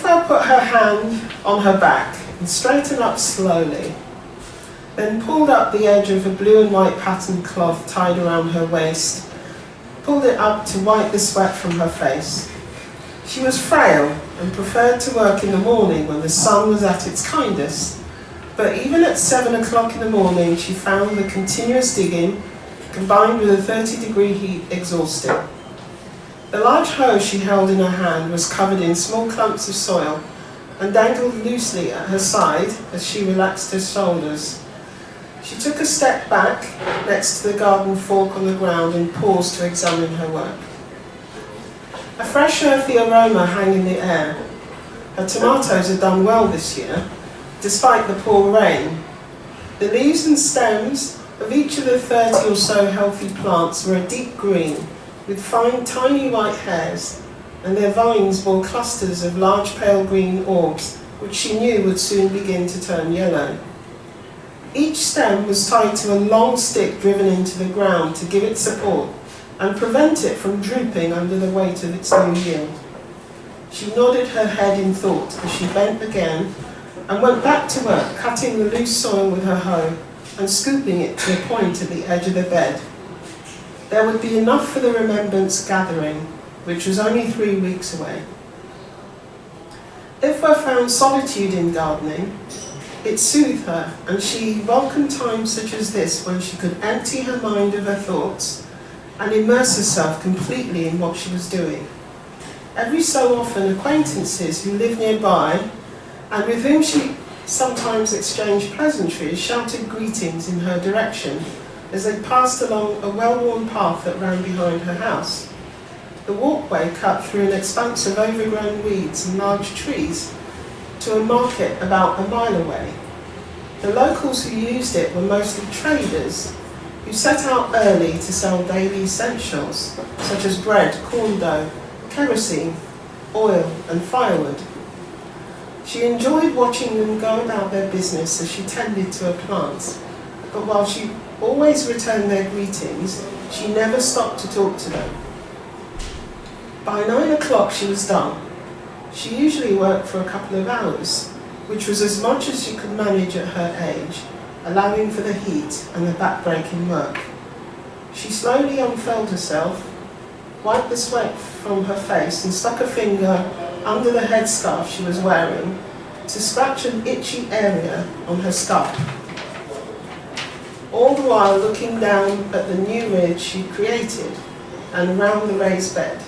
Ifwa put her hand on her back and straightened up slowly, then pulled up the edge of a blue and white patterned cloth tied around her waist, pulled it up to wipe the sweat from her face. She was frail and preferred to work in the morning when the sun was at its kindest, but even at 7 o'clock in the morning she found the continuous digging, combined with a 30-degree heat, exhausting. The large hoe she held in her hand was covered in small clumps of soil and dangled loosely at her side as she relaxed her shoulders. She took a step back next to the garden fork on the ground and paused to examine her work. A fresh earthy aroma hung in the air. Her tomatoes had done well this year, despite the poor rain. The leaves and stems of each of the 30 or so healthy plants were a deep green, with fine tiny white hairs, and their vines bore clusters of large pale green orbs, which she knew would soon begin to turn yellow. Each stem was tied to a long stick driven into the ground to give it support and prevent it from drooping under the weight of its new yield. She nodded her head in thought as she bent again and went back to work, cutting the loose soil with her hoe and scooping it to a point at the edge of the bed. There would be enough for the remembrance gathering, which was only 3 weeks away. Ifwa found solitude in gardening. It soothed her, and she welcomed times such as this when she could empty her mind of her thoughts and immerse herself completely in what she was doing. Every so often, acquaintances who lived nearby and with whom she sometimes exchanged pleasantries shouted greetings in her direction as they passed along a well-worn path that ran behind her house. The walkway cut through an expanse of overgrown weeds and large trees to a market about a mile away. The locals who used it were mostly traders who set out early to sell daily essentials such as bread, corn dough, kerosene, oil and firewood. She enjoyed watching them go about their business as she tended to her plants, but while she always returned their greetings, she never stopped to talk to them. By 9 o'clock she was done. She usually worked for a couple of hours, which was as much as she could manage at her age, allowing for the heat and the back-breaking work. She slowly unfurled herself, wiped the sweat from her face and stuck a finger under the headscarf she was wearing to scratch an itchy area on her scalp, all the while looking down at the new ridge she'd created and around the raised bed.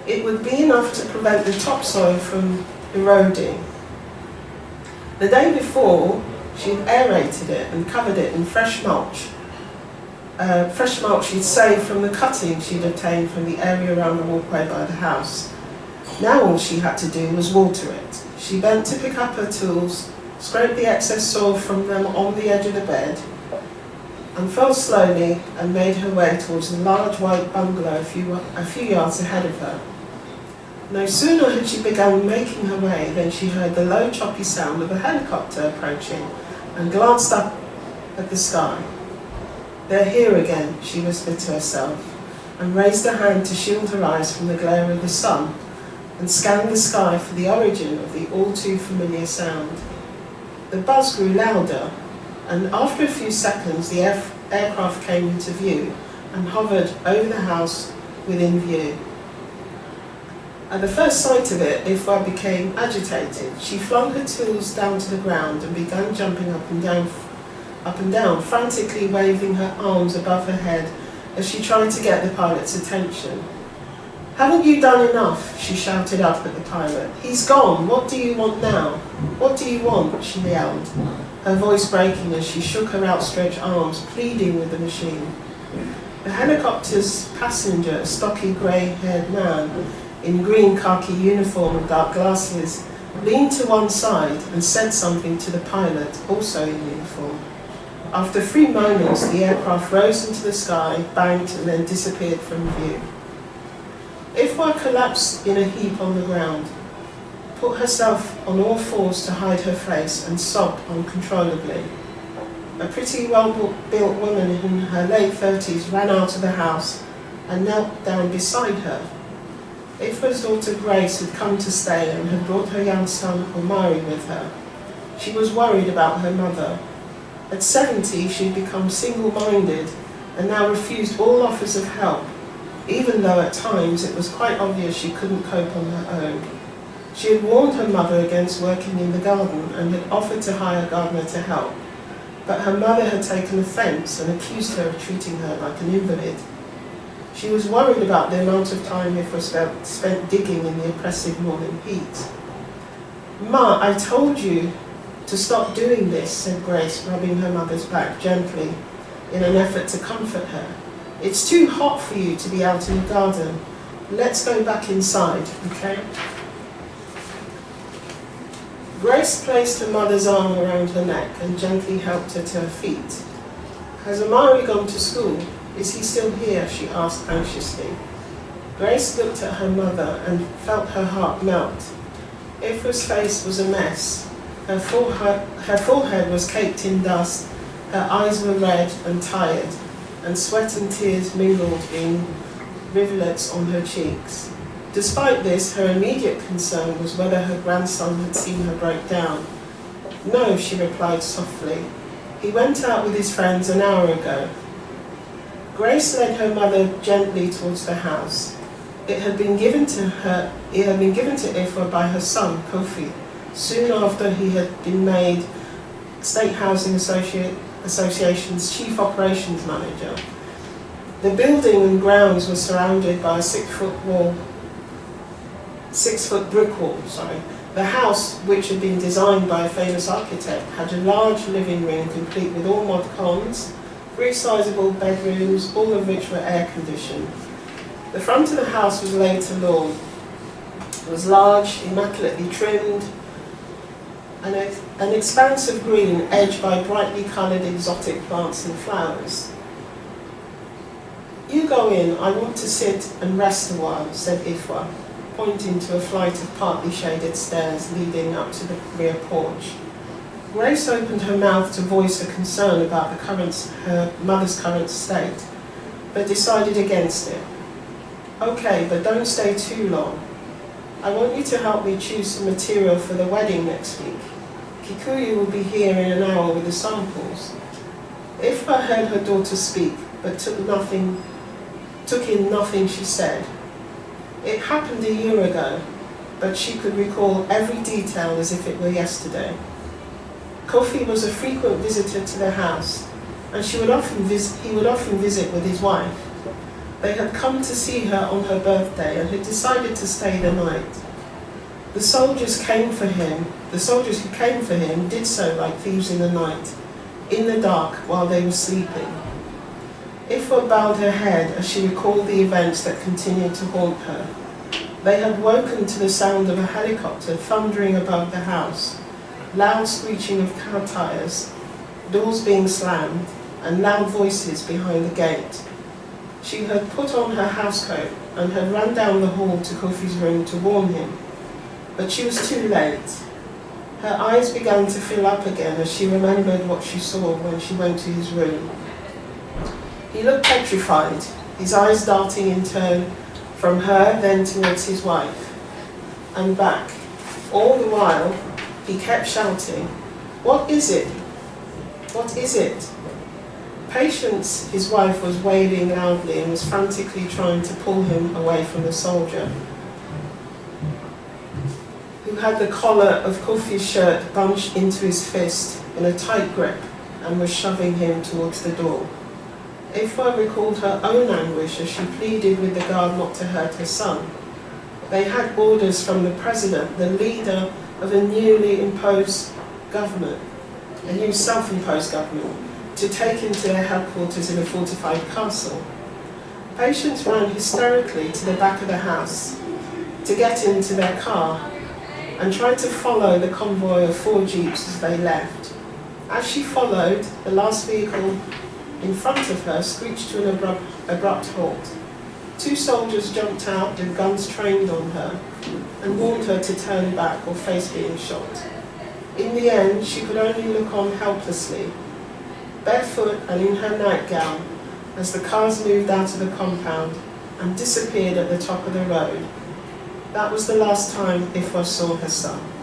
It would be enough to prevent the topsoil from eroding. The day before, she'd aerated it and covered it in fresh mulch she'd saved from the cutting she'd obtained from the area around the walkway by the house. Now all she had to do was water it. She bent to pick up her tools, scraped the excess soil from them on the edge of the bed, and fell slowly and made her way towards the large white bungalow a few yards ahead of her. No sooner had she begun making her way than she heard the low choppy sound of a helicopter approaching and glanced up at the sky. "They're here again," she whispered to herself, and raised her hand to shield her eyes from the glare of the sun and scanned the sky for the origin of the all-too-familiar sound. The buzz grew louder, and after a few seconds the aircraft came into view and hovered over the house within view. At the first sight of it, Ifwa became agitated. She flung her tools down to the ground and began jumping up and down, frantically waving her arms above her head as she tried to get the pilot's attention. "Haven't you done enough?" she shouted up at the pilot. "He's gone. What do you want now? What do you want?" she yelled, her voice breaking as she shook her outstretched arms, pleading with the machine. The helicopter's passenger, a stocky grey-haired man in green khaki uniform and dark glasses, leaned to one side and said something to the pilot, also in uniform. After 3 moments, the aircraft rose into the sky, banked, and then disappeared from view. Ifwa collapsed in a heap on the ground, put herself on all fours to hide her face, and sobbed uncontrollably. A pretty, well-built woman in her late 30s ran out of the house and knelt down beside her. Ifra's daughter Grace had come to stay and had brought her young son Omari with her. She was worried about her mother. At 70, she had become single-minded and now refused all offers of help, even though at times it was quite obvious she couldn't cope on her own. She had warned her mother against working in the garden and had offered to hire a gardener to help, but her mother had taken offence and accused her of treating her like an invalid. She was worried about the amount of time Ifra spent digging in the oppressive morning heat. "Ma, I told you to stop doing this," said Grace, rubbing her mother's back gently in an effort to comfort her. "It's too hot for you to be out in the garden. Let's go back inside, okay?" Grace placed her mother's arm around her neck and gently helped her to her feet. "Has Omari gone to school? Is he still here?" she asked anxiously. Grace looked at her mother and felt her heart melt. Ifra's face was a mess. Her forehead was caked in dust, her eyes were red and tired, and sweat and tears mingled in rivulets on her cheeks. Despite this, her immediate concern was whether her grandson had seen her break down. "No," she replied softly. "He went out with his friends an hour ago." Grace led her mother gently towards the house. It had been given to Ifra by her son, Kofi, soon after he had been made State Housing Association's Chief Operations Manager. The building and grounds were surrounded by a 6-foot brick wall. The house, which had been designed by a famous architect, had a large living room complete with all mod cons, 3 sizable bedrooms, all of which were air-conditioned. The front of the house was laid to lawn. It was large, immaculately trimmed, and an expanse of green edged by brightly coloured exotic plants and flowers. "You go in, I want to sit and rest a while," said Ifra, pointing to a flight of partly shaded stairs leading up to the rear porch. Grace opened her mouth to voice her concern about her mother's current state, but decided against it. "Okay, but don't stay too long. I want you to help me choose some material for the wedding next week. Kikuyu will be here in an hour with the samples." Ifra heard her daughter speak, but took in nothing she said. It happened a year ago, but she could recall every detail as if it were yesterday. Kofi was a frequent visitor to the house, and he would often visit with his wife. They had come to see her on her birthday and had decided to stay the night. The soldiers who came for him did so like thieves in the night, in the dark while they were sleeping. Ifra bowed her head as she recalled the events that continued to haunt her. They had woken to the sound of a helicopter thundering above the house, loud screeching of car tires, doors being slammed, and loud voices behind the gate. She had put on her housecoat and had run down the hall to Kofi's room to warn him, but she was too late. Her eyes began to fill up again as she remembered what she saw when she went to his room. He looked petrified, his eyes darting in turn from her, then towards his wife, and back. All the while, he kept shouting, "What is it? What is it?" Patience, his wife, was wailing loudly and was frantically trying to pull him away from the soldier, who had the collar of Kofi's shirt bunched into his fist in a tight grip and was shoving him towards the door. Ifra recalled her own anguish as she pleaded with the guard not to hurt her son. They had orders from the president, the leader of a newly imposed government, a new self-imposed government, to take him to their headquarters in a fortified castle. Patients ran hysterically to the back of the house to get into their car and tried to follow the convoy of 4 jeeps as they left. As she followed, the last vehicle in front of her screeched to an abrupt halt. 2 soldiers jumped out with guns trained on her and warned her to turn back or face being shot. In the end, she could only look on helplessly, barefoot and in her nightgown, as the cars moved out of the compound and disappeared at the top of the road, That was the last time Ifwa saw her son.